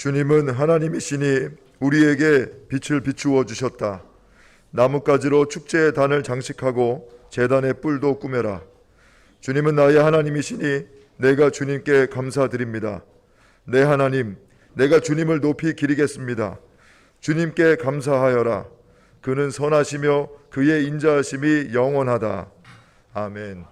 주님은 하나님이시니 우리에게 빛을 비추어 주셨다. 나뭇가지로 축제의 단을 장식하고 제단의 뿔도 꾸며라. 주님은 나의 하나님이시니 내가 주님께 감사드립니다. 내 하나님, 내가 주님을 높이 기리겠습니다. 주님께 감사하여라. 그는 선하시며 그의 인자하심이 영원하다. 아멘.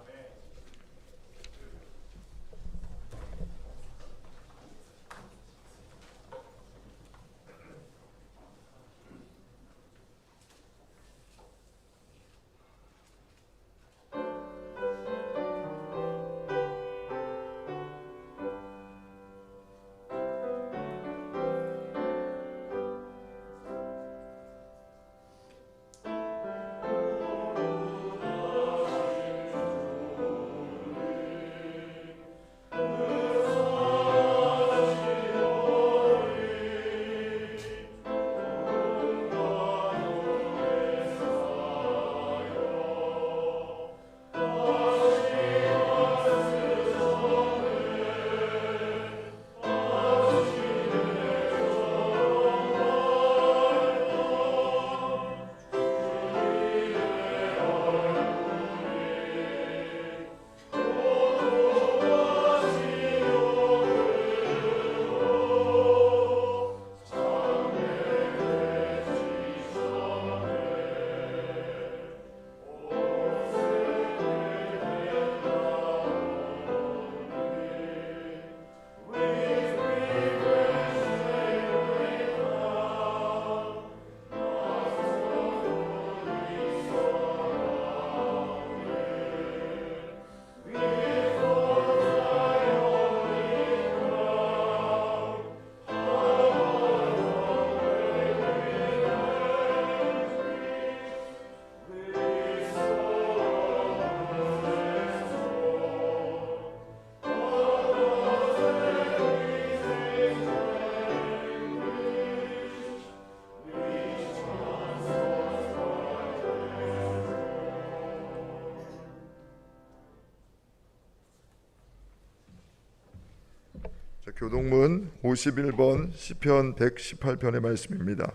교동문 51번 시편 118편의 말씀입니다.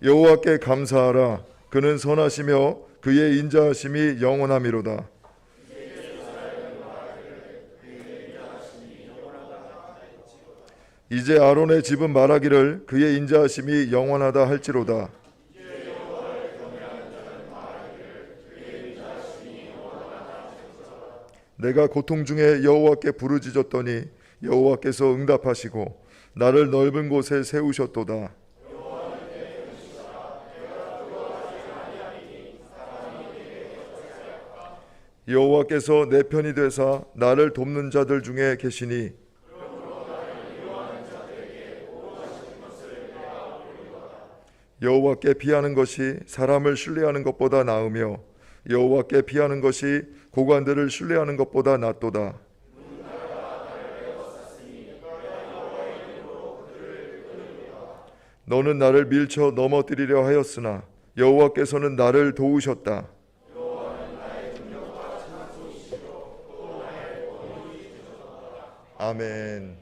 여호와께 감사하라. 그는 선하시며 그의 인자하심이 영원하미로다. 이제 아론의 집은 말하기를 그의 인자하심이 영원하다 할지로다. 내가 고통 중에 여호와께 부르짖었더니 여호와께서 응답하시고 나를 넓은 곳에 세우셨도다. 여호와께서 내 편이 되사 나를 돕는 자들 중에 계시니 여호와께 피하는 것이 사람을 신뢰하는 것보다 나으며 여호와께 피하는 것이 고관들을 신뢰하는 것보다 낫도다. 너는 나를 밀쳐 넘어뜨리려 하였으나 여호와께서는 나를 도우셨다. 아멘.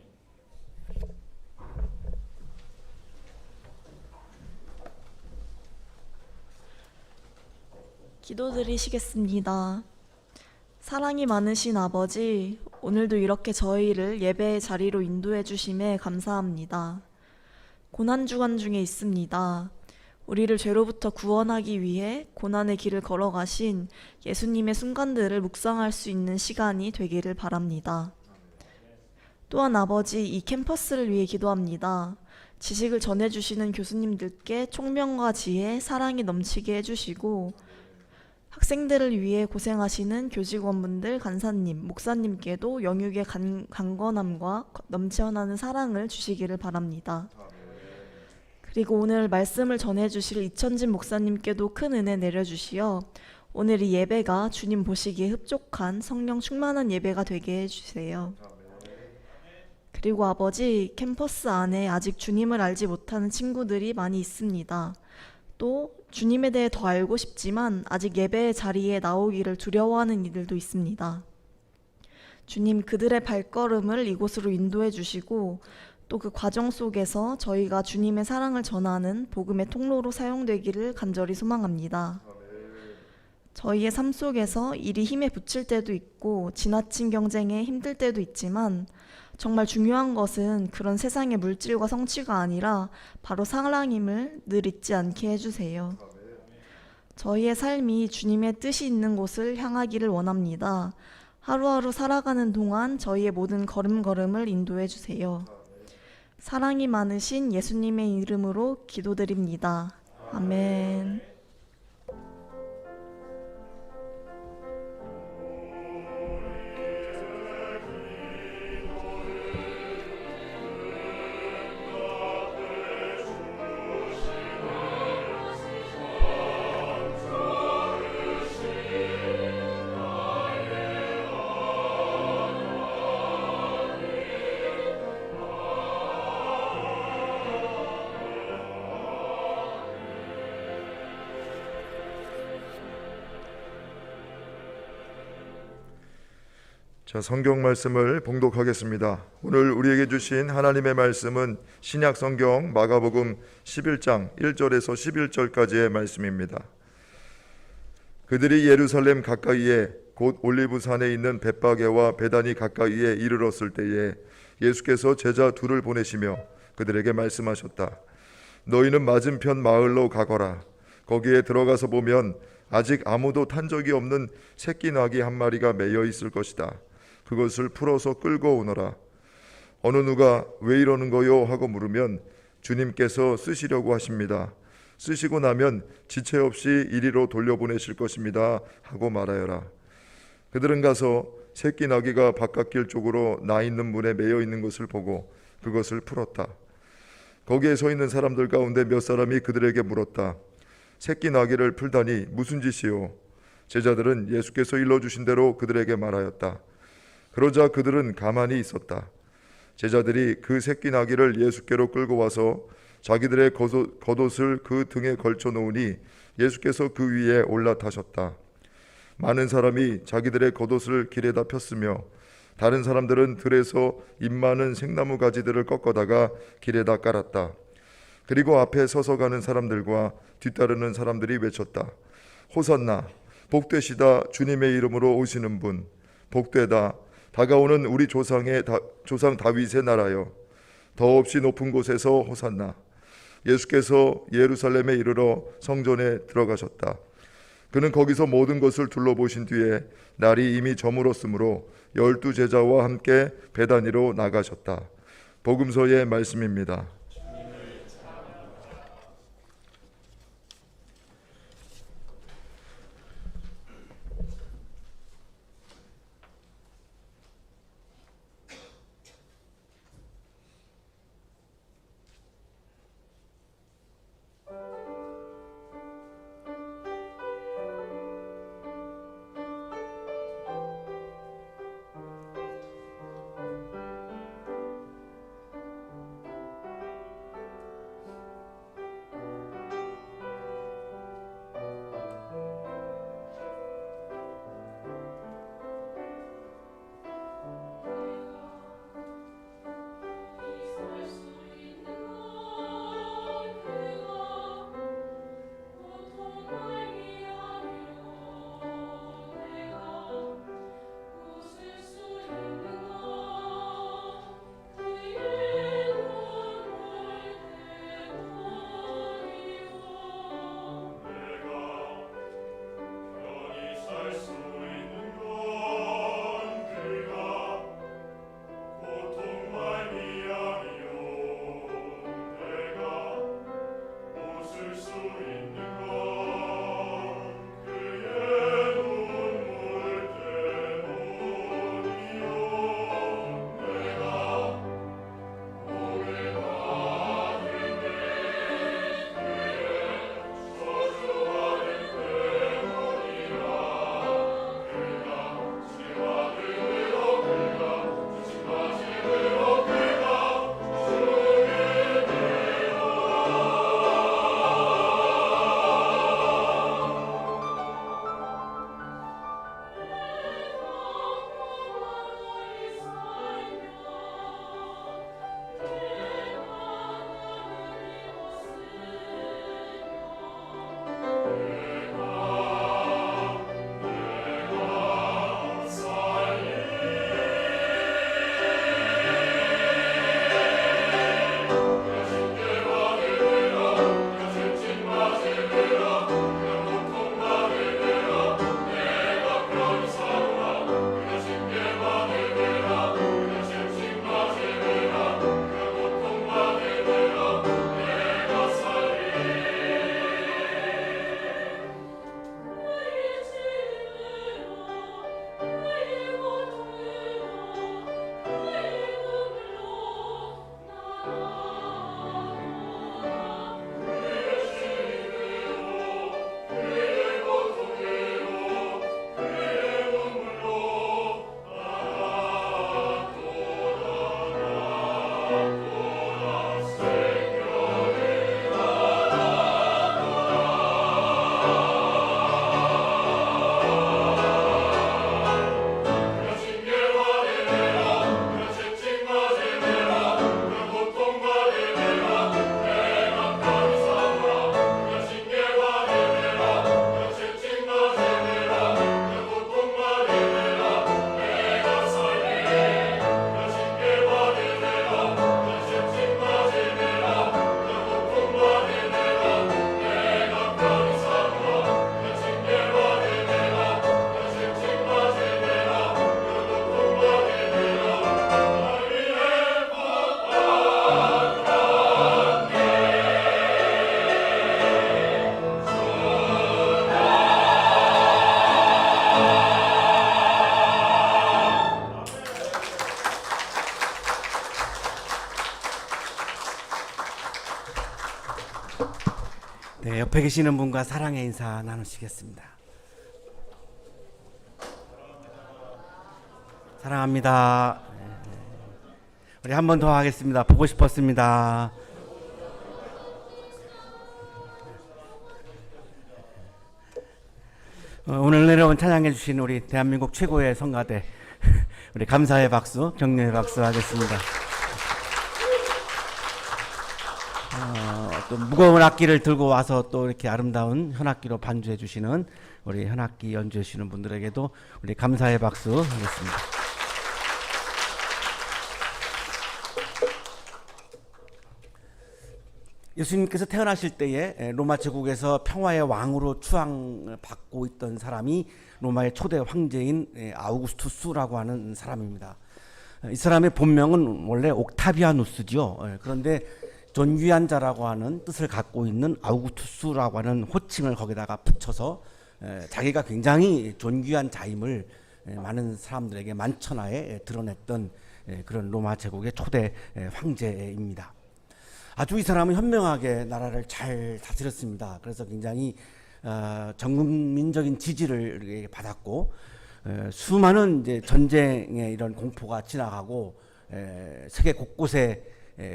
기도드리시겠습니다. 사랑이 많으신 아버지, 오늘도 이렇게 저희를 예배의 자리로 인도해 주심에 감사합니다. 고난주간 중에 있습니다. 우리를 죄로부터 구원하기 위해 고난의 길을 걸어가신 예수님의 순간들을 묵상할 수 있는 시간이 되기를 바랍니다. 또한 아버지, 이 캠퍼스를 위해 기도합니다. 지식을 전해주시는 교수님들께 총명과 지혜, 사랑이 넘치게 해주시고 학생들을 위해 고생하시는 교직원분들, 간사님, 목사님께도 영육의 강건함과 넘쳐나는 사랑을 주시기를 바랍니다. 그리고 오늘 말씀을 전해주실 이천진 목사님께도 큰 은혜 내려주시어 오늘 이 예배가 주님 보시기에 흡족한 성령 충만한 예배가 되게 해주세요. 그리고 아버지, 캠퍼스 안에 아직 주님을 알지 못하는 친구들이 많이 있습니다. 또 주님에 대해 더 알고 싶지만 아직 예배의 자리에 나오기를 두려워하는 이들도 있습니다. 주님, 그들의 발걸음을 이곳으로 인도해 주시고 또 그 과정 속에서 저희가 주님의 사랑을 전하는 복음의 통로로 사용되기를 간절히 소망합니다. 저희의 삶 속에서 일이 힘에 부칠 때도 있고 지나친 경쟁에 힘들 때도 있지만 정말 중요한 것은 그런 세상의 물질과 성취가 아니라 바로 사랑임을 늘 잊지 않게 해주세요. 저희의 삶이 주님의 뜻이 있는 곳을 향하기를 원합니다. 하루하루 살아가는 동안 저희의 모든 걸음걸음을 인도해 주세요. 사랑이 많으신 예수님의 이름으로 기도드립니다. 아멘. 자, 성경 말씀을 봉독하겠습니다. 오늘 우리에게 주신 하나님의 말씀은 신약 성경 마가복음 11장 1절에서 11절까지의 말씀입니다. 그들이 예루살렘 가까이에 곧 올리브산에 있는 벳바게와 베다니 가까이에 이르렀을 때에 예수께서 제자 둘을 보내시며 그들에게 말씀하셨다. 너희는 맞은편 마을로 가거라. 거기에 들어가서 보면 아직 아무도 탄 적이 없는 새끼 나귀 한 마리가 매여 있을 것이다. 그것을 풀어서 끌고 오너라. 어느 누가 왜 이러는 거요? 하고 물으면 주님께서 쓰시려고 하십니다. 쓰시고 나면 지체 없이 이리로 돌려보내실 것입니다. 하고 말하여라. 그들은 가서 새끼 나귀가 바깥길 쪽으로 나 있는 문에 매여 있는 것을 보고 그것을 풀었다. 거기에 서 있는 사람들 가운데 몇 사람이 그들에게 물었다. 새끼 나귀를 풀다니 무슨 짓이요? 제자들은 예수께서 일러주신 대로 그들에게 말하였다. 그러자 그들은 가만히 있었다. 제자들이 그 새끼 나귀를 예수께로 끌고 와서 자기들의 겉옷을 그 등에 걸쳐 놓으니 예수께서 그 위에 올라타셨다. 많은 사람이 자기들의 겉옷을 길에다 폈으며 다른 사람들은 들에서 잎 많은 생나무 가지들을 꺾어다가 길에다 깔았다. 그리고 앞에 서서 가는 사람들과 뒤따르는 사람들이 외쳤다. 호산나, 복되시다 주님의 이름으로 오시는 분, 복되다 다가오는 우리 조상 다윗의 나라여, 더없이 높은 곳에서 호산나. 예수께서 예루살렘에 이르러 성전에 들어가셨다. 그는 거기서 모든 것을 둘러보신 뒤에 날이 이미 저물었으므로 12 제자와 함께 베다니로 나가셨다. 복음서의 말씀입니다. 네, 옆에 계시는 분과 사랑의 인사 나누시겠습니다. 사랑합니다. 우리 한 번 더 하겠습니다. 보고 싶었습니다. 오늘 내려온 찬양해 주신 우리 대한민국 최고의 성가대 우리 감사의 박수, 격려의 박수 하겠습니다. 또 무거운 악기를 들고 와서 또 이렇게 아름다운 현악기로 반주해 주시는 우리 현악기 연주해 주시는 분들에게도 우리 감사의 박수 하겠습니다. 예수님께서 태어나실 때에 로마 제국에서 평화의 왕으로 추앙을 받고 있던 사람이 로마의 초대 황제인 아우구스투스라고 하는 사람입니다. 이 사람의 본명은 원래 옥타비아누스죠. 그런데 존귀한 자라고 하는 뜻을 갖고 있는 아우구스투스라고 하는 호칭을 거기다가 붙여서 자기가 굉장히 존귀한 자임을 많은 사람들에게 만천하에 드러냈던 그런 로마 제국의 초대 황제입니다. 아주 이 사람은 현명하게 나라를 잘 다스렸습니다. 그래서 굉장히 전국민적인 지지를 받았고 수많은 이제 전쟁의 이런 공포가 지나가고 세계 곳곳에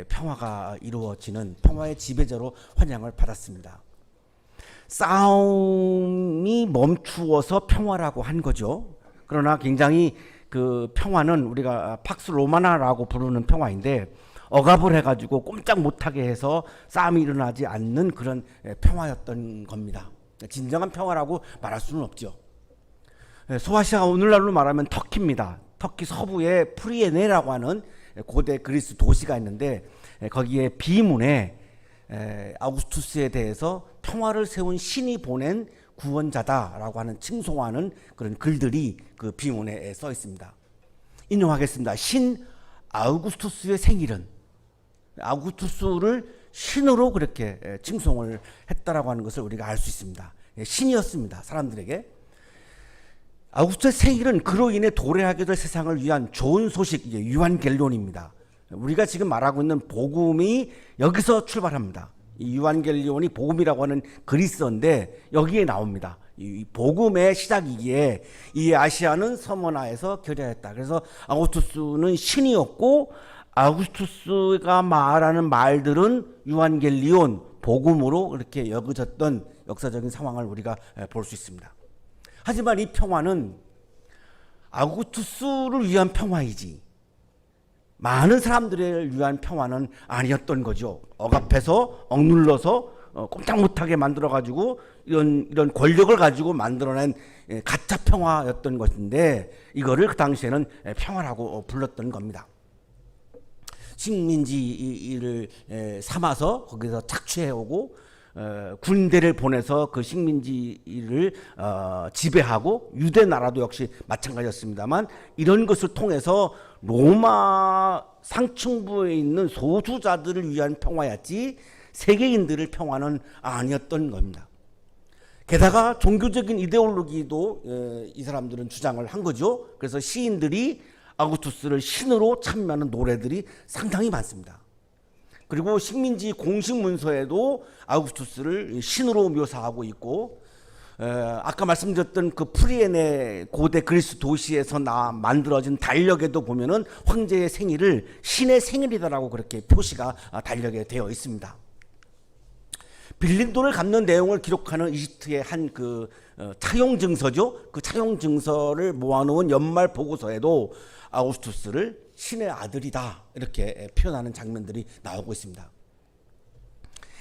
평화가 이루어지는 평화의 지배자로 환영을 받았습니다. 싸움이 멈추어서 평화라고 한 거죠. 그러나 굉장히 그 평화는 우리가 팍스 로마나라고 부르는 평화인데 억압을 해가지고 꼼짝 못하게 해서 싸움이 일어나지 않는 그런 평화였던 겁니다. 진정한 평화라고 말할 수는 없죠. 소아시아가 오늘날로 말하면 터키입니다. 터키 서부에 프리에네라고 하는 고대 그리스 도시가 있는데 거기에 비문에 아우구스투스에 대해서 평화를 세운 신이 보낸 구원자다라고 하는 칭송하는 그런 글들이 그 비문에 써 있습니다. 인용하겠습니다. 신 아우구스투스의 생일은 아우구스투스를 신으로 그렇게 칭송을 했다라고 하는 것을 우리가 알 수 있습니다. 신이었습니다. 사람들에게. 아우구스투스의 생일은 그로 인해 도래하게 될 세상을 위한 좋은 소식, 유한겔리온입니다. 우리가 지금 말하고 있는 복음이 여기서 출발합니다. 이 유한겔리온이 복음이라고 하는 그리스어인데 여기에 나옵니다. 이 복음의 시작이기에 이 아시아는 서머나에서 결여했다. 그래서 아우구스투스는 신이었고 아우구스투스가 말하는 말들은 유한겔리온 복음으로 이렇게 여겨졌던 역사적인 상황을 우리가 볼 수 있습니다. 하지만 이 평화는 아우구스투스를 위한 평화이지 많은 사람들을 위한 평화는 아니었던 거죠. 억압해서 억눌러서 꼼짝 못하게 만들어가지고 이런 권력을 가지고 만들어낸 가짜 평화였던 것인데 이거를 그 당시에는 평화라고 불렀던 겁니다. 식민지를 삼아서 거기서 착취해오고 군대를 보내서 그 식민지를 지배하고 유대 나라도 역시 마찬가지였습니다만 이런 것을 통해서 로마 상층부에 있는 소수자들을 위한 평화였지 세계인들의 평화는 아니었던 겁니다. 게다가 종교적인 이데올로기도 이 사람들은 주장을 한 거죠. 그래서 시인들이 아우구스투스를 신으로 참여하는 노래들이 상당히 많습니다. 그리고 식민지 공식 문서에도 아우구스투스를 신으로 묘사하고 있고 아까 말씀드렸던 그 프리에네 고대 그리스 도시에서 만들어진 달력에도 보면은 황제의 생일을 신의 생일이다라고 그렇게 표시가 달력에 되어 있습니다. 빌린 돈을 갚는 내용을 기록하는 이집트의 한 그 차용 증서죠. 그 차용 증서를 모아놓은 연말 보고서에도 아우구스투스를 신의 아들이다 이렇게 표현하는 장면들이 나오고 있습니다.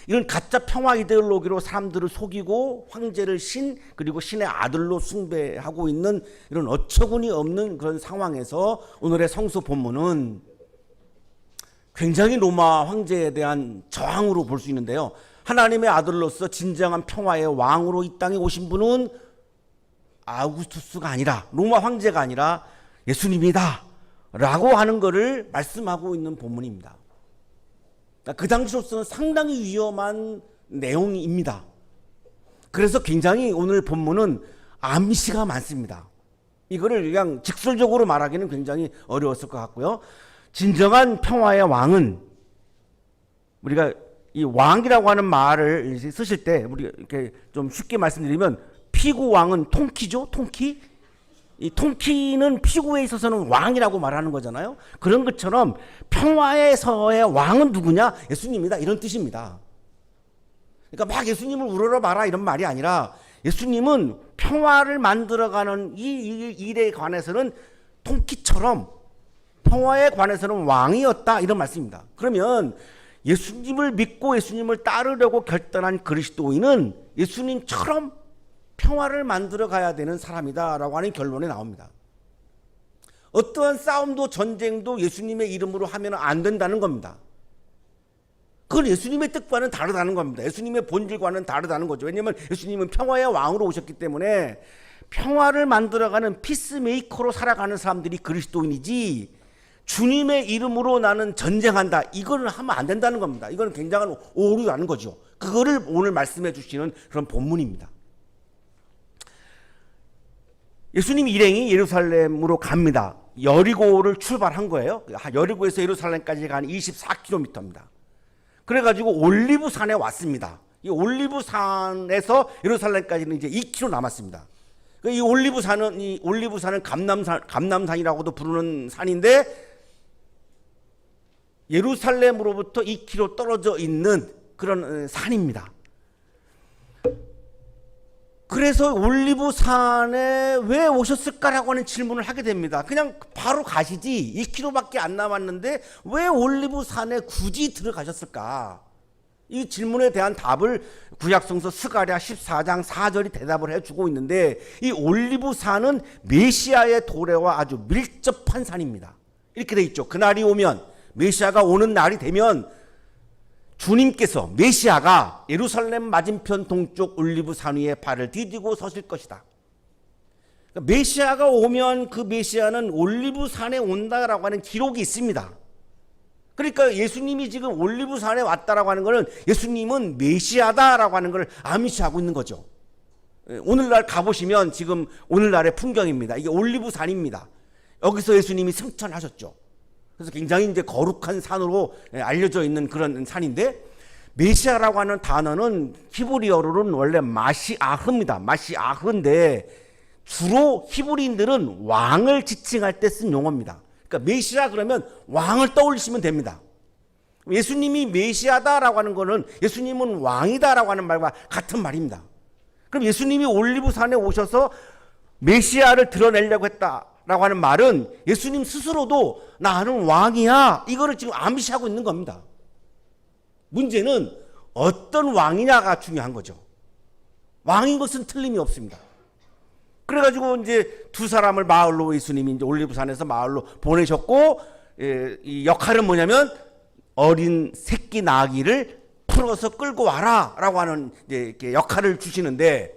이런 가짜 평화 이데올로기로 사람들을 속이고 황제를 신 그리고 신의 아들로 숭배하고 있는 이런 어처구니 없는 그런 상황에서 오늘의 성서 본문은 굉장히 로마 황제에 대한 저항으로 볼 수 있는데요. 하나님의 아들로서 진정한 평화의 왕으로 이 땅에 오신 분은 아우구스투스가 아니라 로마 황제가 아니라 예수님이다 라고 하는 것을 말씀하고 있는 본문입니다. 그 당시로서는 상당히 위험한 내용입니다. 그래서 굉장히 오늘 본문은 암시가 많습니다. 이거를 그냥 직설적으로 말하기는 굉장히 어려웠을 것 같고요. 진정한 평화의 왕은 우리가 이 왕이라고 하는 말을 쓰실 때 우리 이렇게 좀 쉽게 말씀드리면 피구 왕은 통키죠, 통키. 이 통키는 피구에 있어서는 왕이라고 말하는 거잖아요. 그런 것처럼 평화에서의 왕은 누구냐? 예수님이다, 이런 뜻입니다. 그러니까 막 예수님을 우러러 봐라 이런 말이 아니라 예수님은 평화를 만들어가는 이 일에 관해서는 통키처럼 평화에 관해서는 왕이었다, 이런 말씀입니다. 그러면 예수님을 믿고 예수님을 따르려고 결단한 그리스도인은 예수님처럼 평화를 만들어 가야 되는 사람이다라고 하는 결론이 나옵니다. 어떠한 싸움도 전쟁도 예수님의 이름으로 하면 안 된다는 겁니다. 그건 예수님의 뜻과는 다르다는 겁니다. 예수님의 본질과는 다르다는 거죠. 왜냐하면 예수님은 평화의 왕으로 오셨기 때문에 평화를 만들어가는 피스메이커로 살아가는 사람들이 그리스도인이지, 주님의 이름으로 나는 전쟁한다, 이거는 하면 안 된다는 겁니다. 이거는 굉장한 오류라는 거죠. 그거를 오늘 말씀해 주시는 그런 본문입니다. 예수님 일행이 예루살렘으로 갑니다. 여리고를 출발한 거예요. 여리고에서 예루살렘까지 간 24km입니다. 그래가지고 올리브산에 왔습니다. 이 올리브산에서 예루살렘까지는 이제 2km 남았습니다. 이 올리브산은 감남산이라고도 부르는 산인데 예루살렘으로부터 2km 떨어져 있는 그런 산입니다. 그래서 올리브산에 왜 오셨을까라고 하는 질문을 하게 됩니다. 그냥 바로 가시지 2km밖에 안 남았는데 왜 올리브산에 굳이 들어가셨을까? 이 질문에 대한 답을 구약성서 스가랴 14장 4절이 대답을 해주고 있는데, 이 올리브산은 메시아의 도래와 아주 밀접한 산입니다. 이렇게 돼 있죠. 그날이 오면, 메시아가 오는 날이 되면 주님께서, 메시아가 예루살렘 맞은편 동쪽 올리브산 위에 발을 디디고 서실 것이다. 그러니까 메시아가 오면 그 메시아는 올리브산에 온다라고 하는 기록이 있습니다. 그러니까 예수님이 지금 올리브산에 왔다라고 하는 것은 예수님은 메시아다라고 하는 걸 암시하고 있는 거죠. 오늘날 가보시면 지금 오늘날의 풍경입니다. 이게 올리브산입니다. 여기서 예수님이 승천하셨죠. 그래서 굉장히 이제 거룩한 산으로 알려져 있는 그런 산인데, 메시아라고 하는 단어는 히브리어로는 원래 마시아흐입니다. 마시아흐인데 주로 히브리인들은 왕을 지칭할 때 쓴 용어입니다. 그러니까 메시아 그러면 왕을 떠올리시면 됩니다. 예수님이 메시아다라고 하는 것은 예수님은 왕이다라고 하는 말과 같은 말입니다. 그럼 예수님이 올리브산에 오셔서 메시아를 드러내려고 했다라고 하는 말은 예수님 스스로도 나는 왕이야, 이거를 지금 암시하고 있는 겁니다. 문제는 어떤 왕이냐가 중요한 거죠. 왕인 것은 틀림이 없습니다. 그래가지고 이제 두 사람을 마을로, 예수님이 이제 올리브산에서 마을로 보내셨고, 이 역할은 뭐냐면 어린 새끼 나귀를 풀어서 끌고 와라라고 하는 이제 이렇게 역할을 주시는데,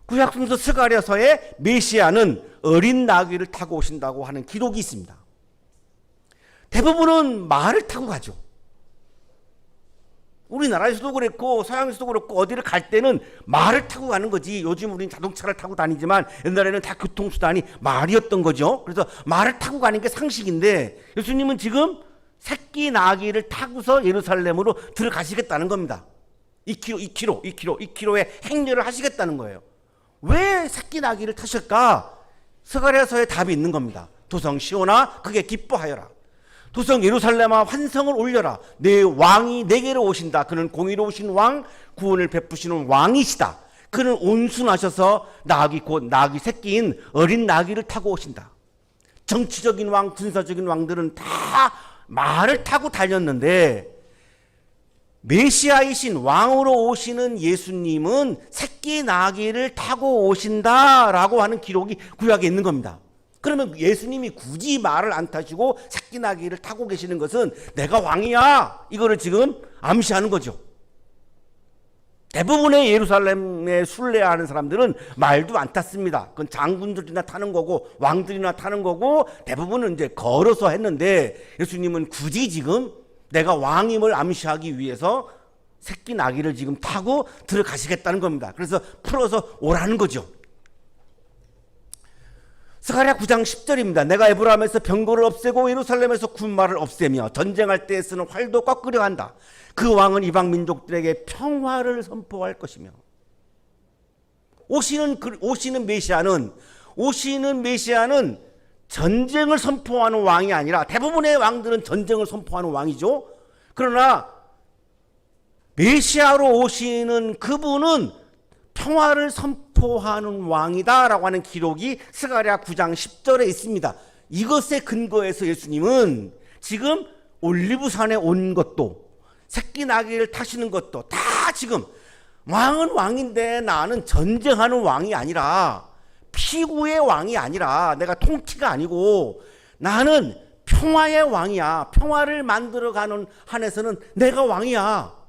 구약성서 스가랴서에 메시아는 어린 나귀를 타고 오신다고 하는 기록이 있습니다. 대부분은 말을 타고 가죠. 우리나라에서도 그랬고 서양에서도 그렇고 어디를 갈 때는 말을 타고 가는 거지. 요즘 우리는 자동차를 타고 다니지만 옛날에는 다 교통수단이 말이었던 거죠. 그래서 말을 타고 가는 게 상식인데, 예수님은 지금 새끼 나귀를 타고서 예루살렘으로 들어가시겠다는 겁니다. 2km의 행렬을 하시겠다는 거예요. 왜 새끼 나귀를 타실까? 스가랴서에 답이 있는 겁니다. 도성 시온아 크게 기뻐하여라. 도성 예루살렘아 환성을 올려라. 내 왕이 내게로 오신다. 그는 공의로우신 왕, 구원을 베푸시는 왕이시다. 그는 온순하셔서 나귀, 곧 나귀 새끼인 어린 나귀를 타고 오신다. 정치적인 왕, 군사적인 왕들은 다 말을 타고 다녔는데, 메시아이신 왕으로 오시는 예수님은 새끼 나귀를 타고 오신다라고 하는 기록이 구약에 있는 겁니다. 그러면 예수님이 굳이 말을 안 타시고 새끼 나귀를 타고 계시는 것은 내가 왕이야, 이거를 지금 암시하는 거죠. 대부분의 예루살렘에 순례하는 사람들은 말도 안 탔습니다. 그건 장군들이나 타는 거고 왕들이나 타는 거고 대부분은 이제 걸어서 했는데, 예수님은 굳이 지금 내가 왕임을 암시하기 위해서 새끼 나귀를 지금 타고 들어가시겠다는 겁니다. 그래서 풀어서 오라는 거죠. 스가랴 9장 10절입니다. 내가 에브라임에서 병거를 없애고 예루살렘에서 군마를 없애며 전쟁할 때에 쓰는 활도 꺾으려 한다. 그 왕은 이방 민족들에게 평화를 선포할 것이며. 오시는 메시아는 전쟁을 선포하는 왕이 아니라, 대부분의 왕들은 전쟁을 선포하는 왕이죠. 그러나 메시아로 오시는 그분은 평화를 선포하는 왕이다라고 하는 기록이 스가랴 9장 10절에 있습니다. 이것에 근거해서 예수님은 지금 올리브산에 온 것도, 새끼 나귀를 타시는 것도 다 지금 왕은 왕인데 나는 전쟁하는 왕이 아니라, 피구의 왕이 아니라, 내가 통치가 아니고 나는 평화의 왕이야. 평화를 만들어가는 한에서는 내가 왕이야.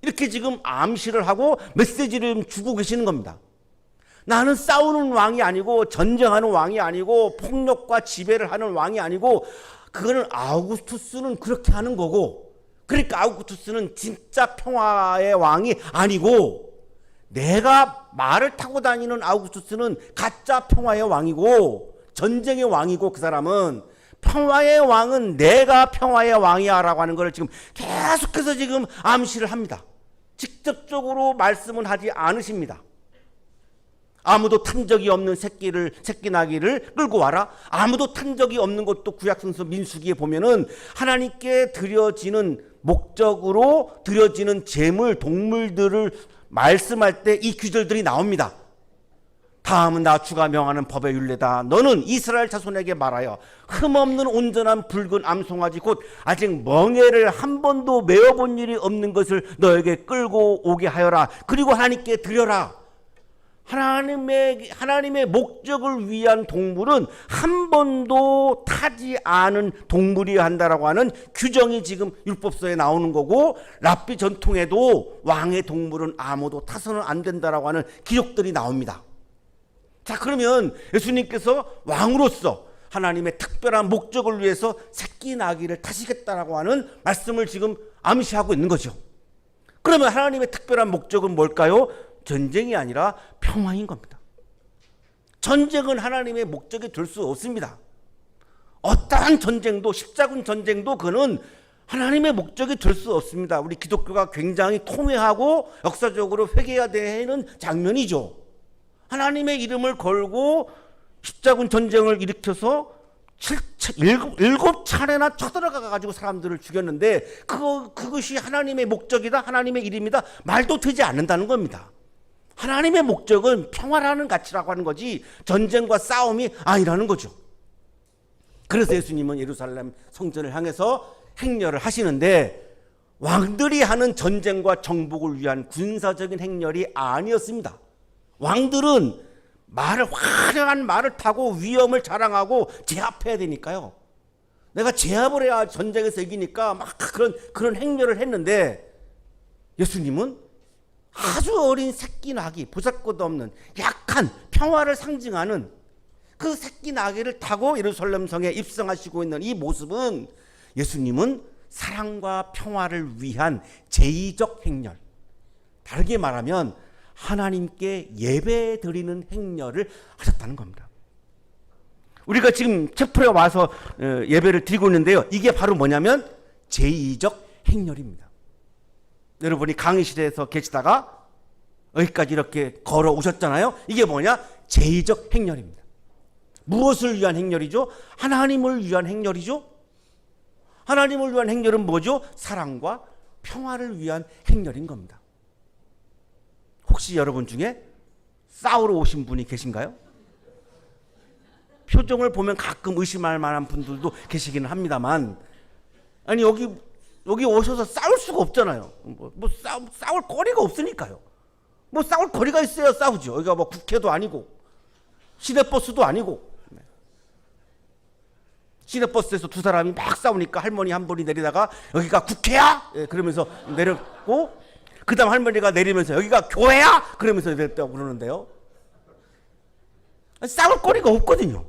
이렇게 지금 암시를 하고 메시지를 주고 계시는 겁니다. 나는 싸우는 왕이 아니고, 전쟁하는 왕이 아니고, 폭력과 지배를 하는 왕이 아니고, 그거는 아우구스투스는 그렇게 하는 거고, 그러니까 아우구스투스는 진짜 평화의 왕이 아니고, 내가 말을 타고 다니는 아우구스투스는 가짜 평화의 왕이고, 전쟁의 왕이고, 그 사람은 평화의 왕은 내가 평화의 왕이야 라고 하는 것을 지금 계속해서 지금 암시를 합니다. 직접적으로 말씀은 하지 않으십니다. 아무도 탄 적이 없는 새끼 나귀를 끌고 와라. 아무도 탄 적이 없는 것도 구약성서 민수기에 보면은 하나님께 드려지는 목적으로 드려지는 제물, 동물들을 말씀할 때 이 규절들이 나옵니다. 다음은 나 주가 명하는 법의 율례다. 너는 이스라엘 자손에게 말하여 흠없는 온전한 붉은 암송아지 곧 아직 멍에를 한 번도 메어본 일이 없는 것을 너에게 끌고 오게 하여라. 그리고 하나님께 드려라. 하나님의 목적을 위한 동물은 한 번도 타지 않은 동물이어야 한다라고 하는 규정이 지금 율법서에 나오는 거고, 랍비 전통에도 왕의 동물은 아무도 타서는 안 된다라고 하는 기록들이 나옵니다. 자, 그러면 예수님께서 왕으로서 하나님의 특별한 목적을 위해서 새끼 나귀를 타시겠다라고 하는 말씀을 지금 암시하고 있는 거죠. 그러면 하나님의 특별한 목적은 뭘까요? 전쟁이 아니라 평화인 겁니다. 전쟁은 하나님의 목적이 될 수 없습니다. 어떠한 전쟁도, 십자군 전쟁도 그는 하나님의 목적이 될 수 없습니다. 우리 기독교가 굉장히 통회하고 역사적으로 회개해야 되는 장면이죠. 하나님의 이름을 걸고 십자군 전쟁을 일으켜서 7차례나 쳐들어가 가지고 사람들을 죽였는데, 그것이 하나님의 목적이다, 하나님의 이름이다, 말도 되지 않는다는 겁니다. 하나님의 목적은 평화라는 가치라고 하는 거지 전쟁과 싸움이 아니라는 거죠. 그래서 예수님은 예루살렘 성전을 향해서 행렬을 하시는데, 왕들이 하는 전쟁과 정복을 위한 군사적인 행렬이 아니었습니다. 왕들은 화려한 말을 타고 위엄을 자랑하고 제압해야 되니까요. 내가 제압을 해야 전쟁에서 이기니까 막 그런 행렬을 했는데, 예수님은 아주 어린 새끼 나귀, 보잘것 없는 약한 평화를 상징하는 그 새끼 나귀를 타고 예루살렘 성에 입성하시고 있는 이 모습은, 예수님은 사랑과 평화를 위한 제의적 행렬, 다르게 말하면 하나님께 예배 드리는 행렬을 하셨다는 겁니다. 우리가 지금 채플에 와서 예배를 드리고 있는데요, 이게 바로 뭐냐면 제의적 행렬입니다. 여러분이 강의실에서 계시다가 여기까지 이렇게 걸어 오셨잖아요. 이게 뭐냐? 제의적 행렬입니다. 무엇을 위한 행렬이죠? 하나님을 위한 행렬이죠. 하나님을 위한 행렬은 뭐죠? 사랑과 평화를 위한 행렬인 겁니다. 혹시 여러분 중에 싸우러 오신 분이 계신가요? 표정을 보면 가끔 의심할 만한 분들도 계시기는 합니다만, 아니 여기 오셔서 싸울 수가 없잖아요. 싸울 거리가 없으니까요. 싸울 거리가 있어야 싸우죠. 여기가 국회도 아니고 시내버스도 아니고. 시내버스에서 두 사람이 막 싸우니까 할머니 한 분이 내리다가 여기가 국회야? 그러면서 내렸고, 그 다음 할머니가 내리면서 여기가 교회야? 그러면서 내렸다고 그러는데요. 싸울 거리가 없거든요.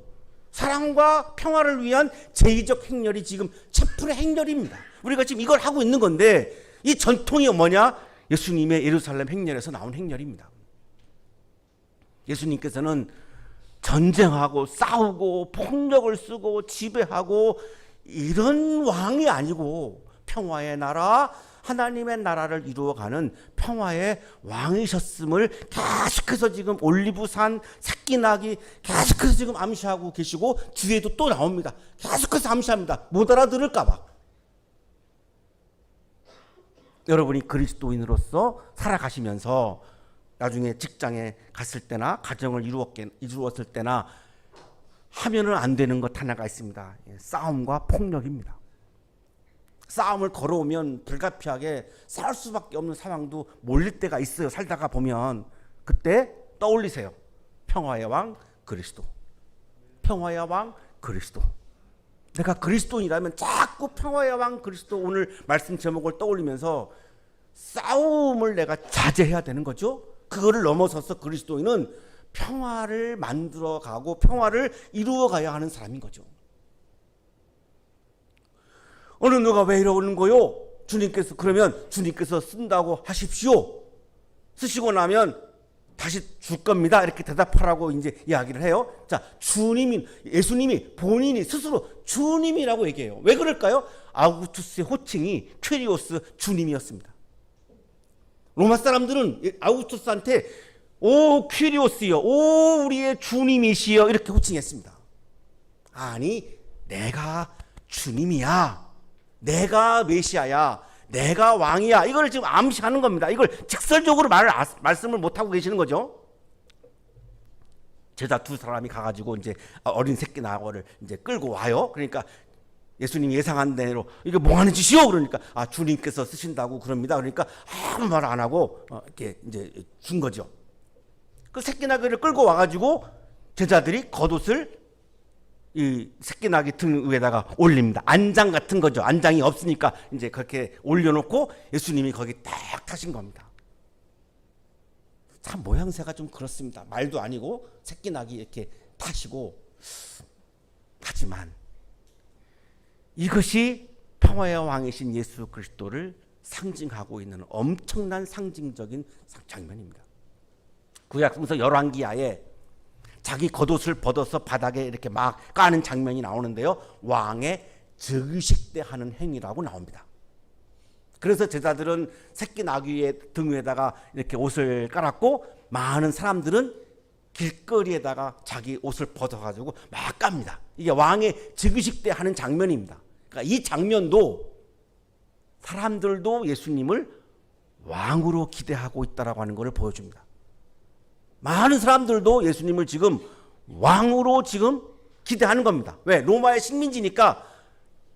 사랑과 평화를 위한 제의적 행렬이 지금 채플의 행렬입니다. 우리가 지금 이걸 하고 있는 건데, 이 전통이 뭐냐? 예수님의 예루살렘 행렬에서 나온 행렬입니다. 예수님께서는 전쟁하고 싸우고 폭력을 쓰고 지배하고 이런 왕이 아니고 평화의 나라, 하나님의 나라를 이루어가는 평화의 왕이셨음을 계속해서 지금 올리브산 새끼나기 계속해서 지금 암시하고 계시고, 뒤에도 또 나옵니다. 계속해서 암시합니다. 못 알아들을까 봐. 여러분이 그리스도인으로서 살아가시면서 나중에 직장에 갔을 때나 가정을 이루었을 때나 하면은 안 되는 것 하나가 있습니다. 싸움과 폭력입니다. 싸움을 걸어오면 불가피하게 싸울 수밖에 없는 상황도 몰릴 때가 있어요. 살다가 보면. 그때 떠올리세요. 평화의 왕 그리스도. 평화의 왕 그리스도. 내가 그리스도인이라면 자꾸 평화의 왕 그리스도, 오늘 말씀 제목을 떠올리면서 싸움을 내가 자제해야 되는 거죠. 그거를 넘어서서 그리스도인은 평화를 만들어가고 평화를 이루어가야 하는 사람인 거죠. 어느 누가 왜 이러는 거요? 주님께서, 그러면 주님께서 쓴다고 하십시오. 쓰시고 나면 다시 줄 겁니다. 이렇게 대답하라고 이제 이야기를 해요. 자, 예수님이 본인이 스스로 주님이라고 얘기해요. 왜 그럴까요? 아우구스투스의 호칭이 퀴리오스 주님이었습니다. 로마 사람들은 아우구스투스한테 오 퀴리오스여, 오 우리의 주님이시여, 이렇게 호칭했습니다. 아니, 내가 주님이야, 내가 메시아야, 내가 왕이야, 이걸 지금 암시하는 겁니다. 이걸 직설적으로 말씀을 못하고 계시는 거죠. 제자 두 사람이 가가지고 이제 어린 새끼 나귀를 이제 끌고 와요. 그러니까 예수님이 예상한 대로 이게 뭐 하는 짓이요? 그러니까 주님께서 쓰신다고 그럽니다. 그러니까 아무 말 안 하고 이렇게 이제 준 거죠. 그 새끼 나귀를 끌고 와가지고 제자들이 겉옷을 이 새끼 나귀 등 위에다가 올립니다. 안장 같은 거죠. 안장이 없으니까 이제 그렇게 올려놓고 예수님이 거기 딱 타신 겁니다. 참 모양새가 좀 그렇습니다. 말도 아니고 새끼 나귀 이렇게 타시고. 하지만 이것이 평화의 왕이신 예수 그리스도를 상징하고 있는 엄청난 상징적인 장면입니다. 구약성서 열왕기하에 자기 겉옷을 벗어서 바닥에 이렇게 막 까는 장면이 나오는데요. 왕의 즉위식 때 하는 행위라고 나옵니다. 그래서 제자들은 새끼 나귀의 등 위에다가 이렇게 옷을 깔았고, 많은 사람들은 길거리에다가 자기 옷을 벗어가지고 막 깝니다. 이게 왕의 즉위식 때 하는 장면입니다. 그러니까 이 장면도 사람들도 예수님을 왕으로 기대하고 있다라고 하는 것을 보여줍니다. 많은 사람들도 예수님을 지금 왕으로 지금 기대하는 겁니다. 왜? 로마의 식민지니까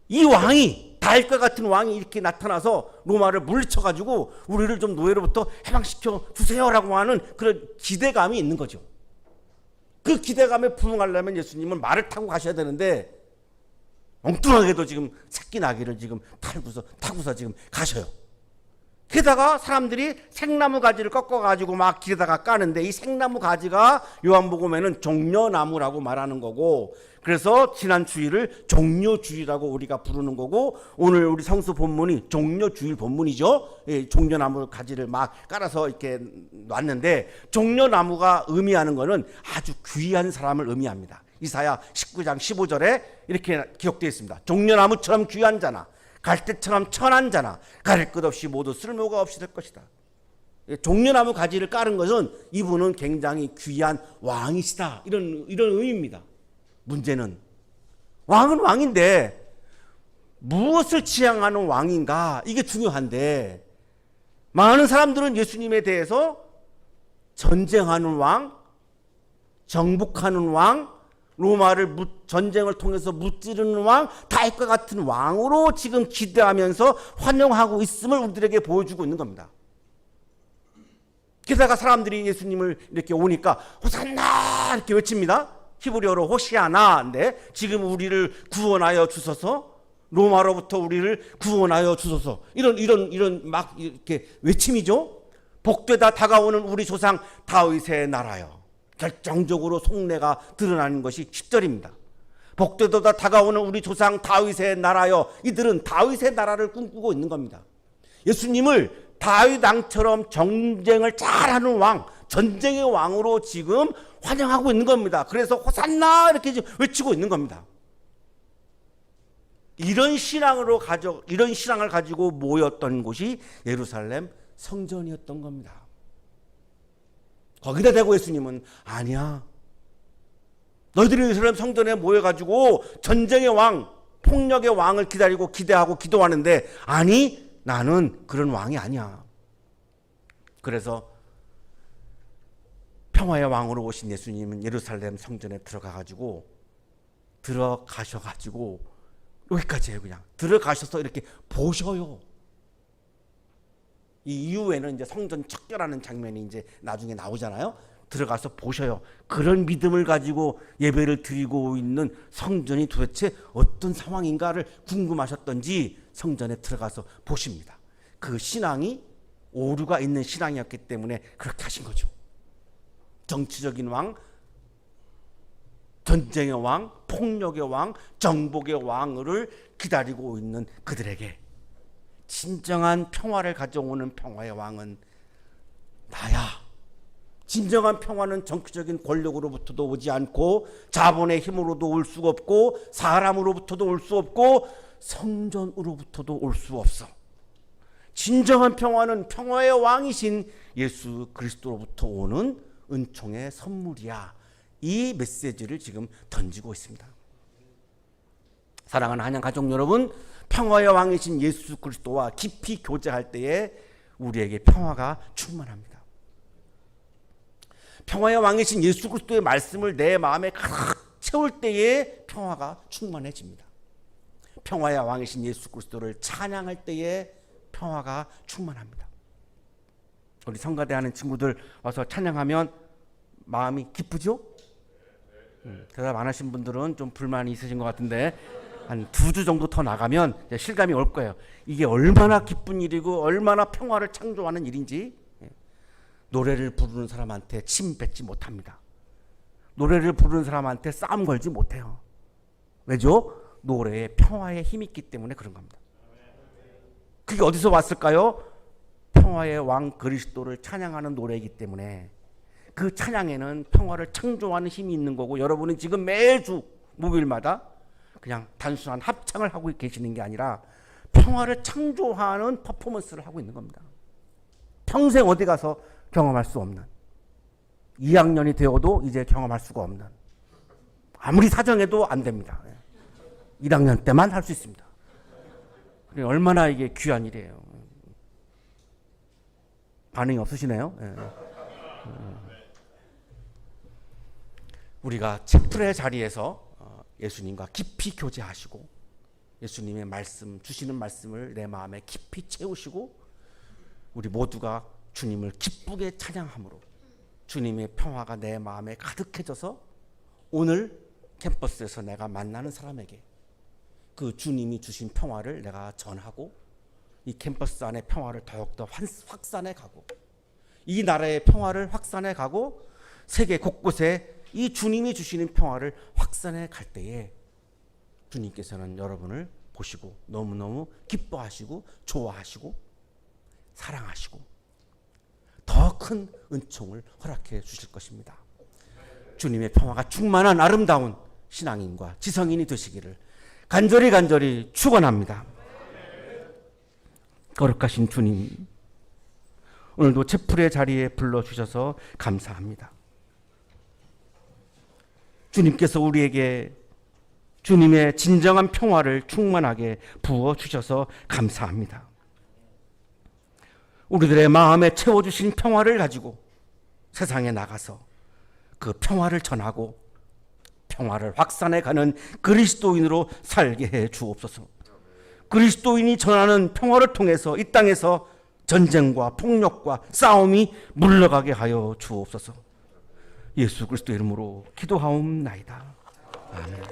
이 왕이, 다윗과 같은 왕이 이렇게 나타나서 로마를 물리쳐가지고 우리를 좀 노예로부터 해방시켜 주세요라고 하는 그런 기대감이 있는 거죠. 그 기대감에 부응하려면 예수님은 말을 타고 가셔야 되는데 엉뚱하게도 지금 새끼 나귀를 지금 타고서 지금 가셔요. 게다가 사람들이 생나무 가지를 꺾어가지고 막 길에다가 까는데, 이 생나무 가지가 요한복음에는 종려나무라고 말하는 거고, 그래서 지난 주일을 종려주일이라고 우리가 부르는 거고, 오늘 우리 성수 본문이 종려주일 본문이죠. 예, 종려나무 가지를 막 깔아서 이렇게 놨는데, 종려나무가 의미하는 거는 아주 귀한 사람을 의미합니다. 이사야 19장 15절에 이렇게 기록되어 있습니다. 종려나무처럼 귀한 자나 갈대처럼 천한 자나 가릴 것 없이 모두 쓸모가 없이 될 것이다. 종려나무 가지를 깔은 것은 이분은 굉장히 귀한 왕이시다, 이런 의미입니다. 문제는 왕은 왕인데 무엇을 지향하는 왕인가, 이게 중요한데, 많은 사람들은 예수님에 대해서 전쟁하는 왕, 정복하는 왕, 로마를 전쟁을 통해서 무찌르는 왕, 다윗과 같은 왕으로 지금 기대하면서 환영하고 있음을 우리들에게 보여주고 있는 겁니다. 게다가 사람들이 예수님을 이렇게 오니까 호산나 이렇게 외칩니다. 히브리어로 호시아나인데, 지금 우리를 구원하여 주소서, 로마로부터 우리를 구원하여 주소서, 이런 막 이렇게 외침이죠. 복되다 다가오는 우리 조상 다윗의 나라여. 결정적으로 속내가 드러나는 것이 10절입니다. 복되도다 다가오는 우리 조상 다윗의 나라여. 이들은 다윗의 나라를 꿈꾸고 있는 겁니다. 예수님을 다윗 왕처럼 전쟁을 잘하는 왕, 전쟁의 왕으로 지금 환영하고 있는 겁니다. 그래서 호산나 이렇게 지금 외치고 있는 겁니다. 이런 신앙을 가지고 모였던 곳이 예루살렘 성전이었던 겁니다. 거기다 대고 예수님은 아니야. 너희들이 예루살렘 성전에 모여가지고 전쟁의 왕, 폭력의 왕을 기다리고 기대하고 기도하는데 아니, 나는 그런 왕이 아니야. 그래서 평화의 왕으로 오신 예수님은 예루살렘 성전에 들어가셔가지고 여기까지 해요. 그냥 들어가셔서 이렇게 보셔요. 이 이후에는 이제 성전 척결하는 장면이 이제 나중에 나오잖아요. 들어가서 보셔요. 그런 믿음을 가지고 예배를 드리고 있는 성전이 도대체 어떤 상황인가를 궁금하셨던지 성전에 들어가서 보십니다. 그 신앙이 오류가 있는 신앙이었기 때문에 그렇게 하신 거죠. 정치적인 왕, 전쟁의 왕, 폭력의 왕, 정복의 왕을 기다리고 있는 그들에게 진정한 평화를 가져오는 평화의 왕은 나야. 진정한 평화는 정치적인 권력으로부터도 오지 않고 자본의 힘으로도 올 수가 없고 사람으로부터도 올 수 없고 성전으로부터도 올 수 없어. 진정한 평화는 평화의 왕이신 예수 그리스도로부터 오는 은총의 선물이야. 이 메시지를 지금 던지고 있습니다. 사랑하는 한양 가족 여러분, 평화의 왕이신 예수 그리스도와 깊이 교제할 때에 우리에게 평화가 충만합니다. 평화의 왕이신 예수 그리스도의 말씀을 내 마음에 가득 채울 때에 평화가 충만해집니다. 평화의 왕이신 예수 그리스도를 찬양할 때에 평화가 충만합니다. 우리 성가대 하는 친구들 와서 찬양하면 마음이 기쁘죠? 대답 안 하신 분들은 좀 불만이 있으신 것 같은데 한 2주 정도 더 나가면 실감이 올 거예요. 이게 얼마나 기쁜 일이고 얼마나 평화를 창조하는 일인지. 노래를 부르는 사람한테 침 뱉지 못합니다. 노래를 부르는 사람한테 싸움 걸지 못해요. 왜죠? 노래에 평화의 힘이 있기 때문에 그런 겁니다. 그게 어디서 왔을까요? 평화의 왕 그리스도를 찬양하는 노래이기 때문에 그 찬양에는 평화를 창조하는 힘이 있는 거고, 여러분은 지금 매주 목요일마다 그냥 단순한 합창을 하고 계시는 게 아니라 평화를 창조하는 퍼포먼스를 하고 있는 겁니다. 평생 어디 가서 경험할 수 없는, 2학년이 되어도 이제 경험할 수가 없는, 아무리 사정해도 안 됩니다. 1학년 때만 할 수 있습니다. 얼마나 이게 귀한 일이에요. 반응이 없으시네요. 우리가 채플의 자리에서 예수님과 깊이 교제하시고 예수님의 말씀, 주시는 말씀을 내 마음에 깊이 채우시고 우리 모두가 주님을 기쁘게 찬양함으로 주님의 평화가 내 마음에 가득해져서 오늘 캠퍼스에서 내가 만나는 사람에게 그 주님이 주신 평화를 내가 전하고 이 캠퍼스 안의 평화를 더욱더 확산해 가고 이 나라의 평화를 확산해 가고 세계 곳곳에 이 주님이 주시는 평화를 확산해 갈 때에 주님께서는 여러분을 보시고 너무너무 기뻐하시고 좋아하시고 사랑하시고 더 큰 은총을 허락해 주실 것입니다. 주님의 평화가 충만한 아름다운 신앙인과 지성인이 되시기를 간절히 축원합니다. 거룩하신 주님, 오늘도 채플의 자리에 불러주셔서 감사합니다. 주님께서 우리에게 주님의 진정한 평화를 충만하게 부어주셔서 감사합니다. 우리들의 마음에 채워주신 평화를 가지고 세상에 나가서 그 평화를 전하고 평화를 확산해가는 그리스도인으로 살게 해 주옵소서. 그리스도인이 전하는 평화를 통해서 이 땅에서 전쟁과 폭력과 싸움이 물러가게 하여 주옵소서. 예수 그리스도 이름으로 기도하옵나이다. 아멘.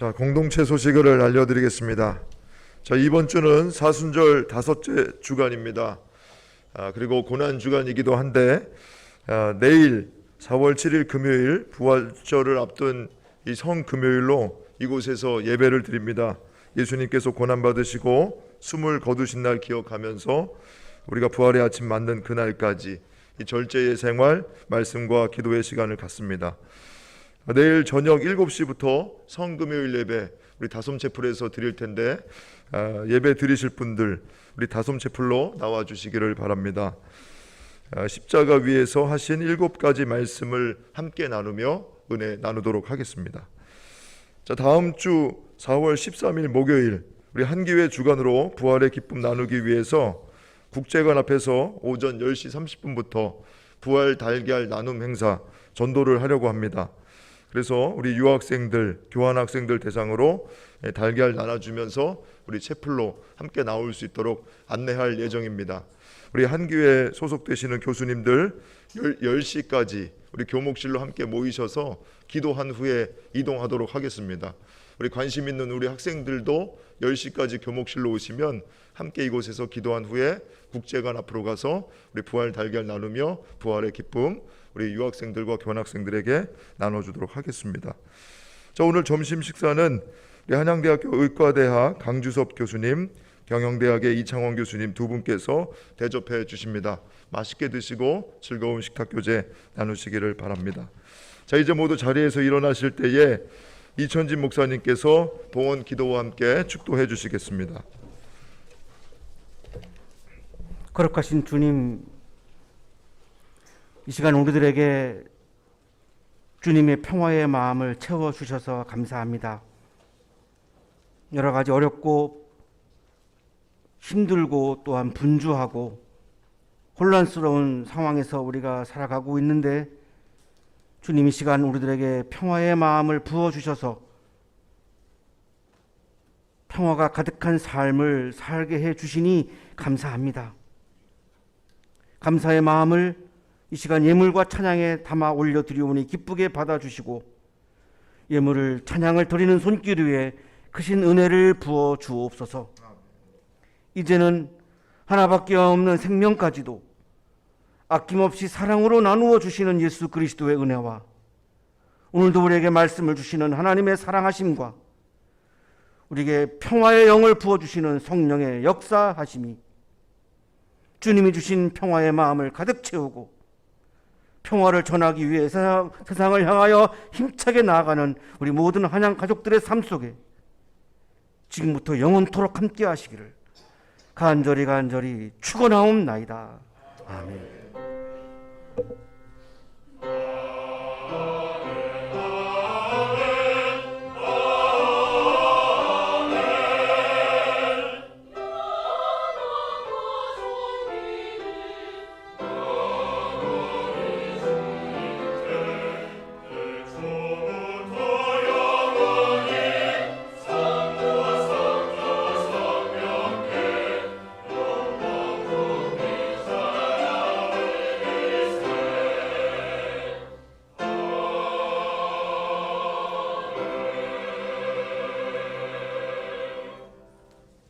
자, 공동체 소식을 알려드리겠습니다. 자, 이번 주는 사순절 5째 주간입니다. 그리고 고난 주간이기도 한데 내일 4월 7일 금요일 부활절을 앞둔 이 성금요일로 이곳에서 예배를 드립니다. 예수님께서 고난 받으시고 숨을 거두신 날 기억하면서 우리가 부활의 아침 맞는 그날까지 이 절제의 생활, 말씀과 기도의 시간을 갖습니다. 내일 저녁 7시부터 성금요일 예배 우리 다솜채플에서 드릴 텐데 예배 드리실 분들 우리 다솜채플로 나와 주시기를 바랍니다. 십자가 위에서 하신 7가지 말씀을 함께 나누며 은혜 나누도록 하겠습니다. 자, 다음 주 4월 13일 목요일 우리 한기회 주간으로 부활의 기쁨 나누기 위해서 국제관 앞에서 오전 10시 30분부터 부활 달걀 나눔 행사 전도를 하려고 합니다. 그래서 우리 유학생들, 교환학생들 대상으로 달걀 나눠주면서 우리 채플로 함께 나올 수 있도록 안내할 예정입니다. 우리 한기회 소속되시는 교수님들 10시까지 우리 교목실로 함께 모이셔서 기도한 후에 이동하도록 하겠습니다. 우리 관심 있는 우리 학생들도 10시까지 교목실로 오시면 함께 이곳에서 기도한 후에 국제관 앞으로 가서 우리 부활 달걀 나누며 부활의 기쁨 우리 유학생들과 교환학생들에게 나눠주도록 하겠습니다. 자, 오늘 점심 식사는 우리 한양대학교 의과대학 강주섭 교수님, 경영대학의 이창원 교수님 두 분께서 대접해 주십니다. 맛있게 드시고 즐거운 식탁 교제 나누시기를 바랍니다. 자, 이제 모두 자리에서 일어나실 때에 이천진 목사님께서 봉헌 기도와 함께 축도해 주시겠습니다. 거룩하신 주님, 이 시간 우리들에게 주님의 평화의 마음을 채워주셔서 감사합니다. 여러 가지 어렵고 힘들고 또한 분주하고 혼란스러운 상황에서 우리가 살아가고 있는데 주님 이 시간 우리들에게 평화의 마음을 부어주셔서 평화가 가득한 삶을 살게 해주시니 감사합니다. 감사의 마음을 이 시간 예물과 찬양에 담아 올려드리오니 기쁘게 받아주시고 예물을 찬양을 드리는 손길 위에 크신 은혜를 부어 주옵소서. 이제는 하나밖에 없는 생명까지도 아낌없이 사랑으로 나누어 주시는 예수 그리스도의 은혜와 오늘도 우리에게 말씀을 주시는 하나님의 사랑하심과 우리에게 평화의 영을 부어주시는 성령의 역사하심이 주님이 주신 평화의 마음을 가득 채우고 평화를 전하기 위해 세상을 향하여 힘차게 나아가는 우리 모든 한양 가족들의 삶 속에 지금부터 영원토록 함께 하시기를 간절히 축원하옵나이다. 아멘.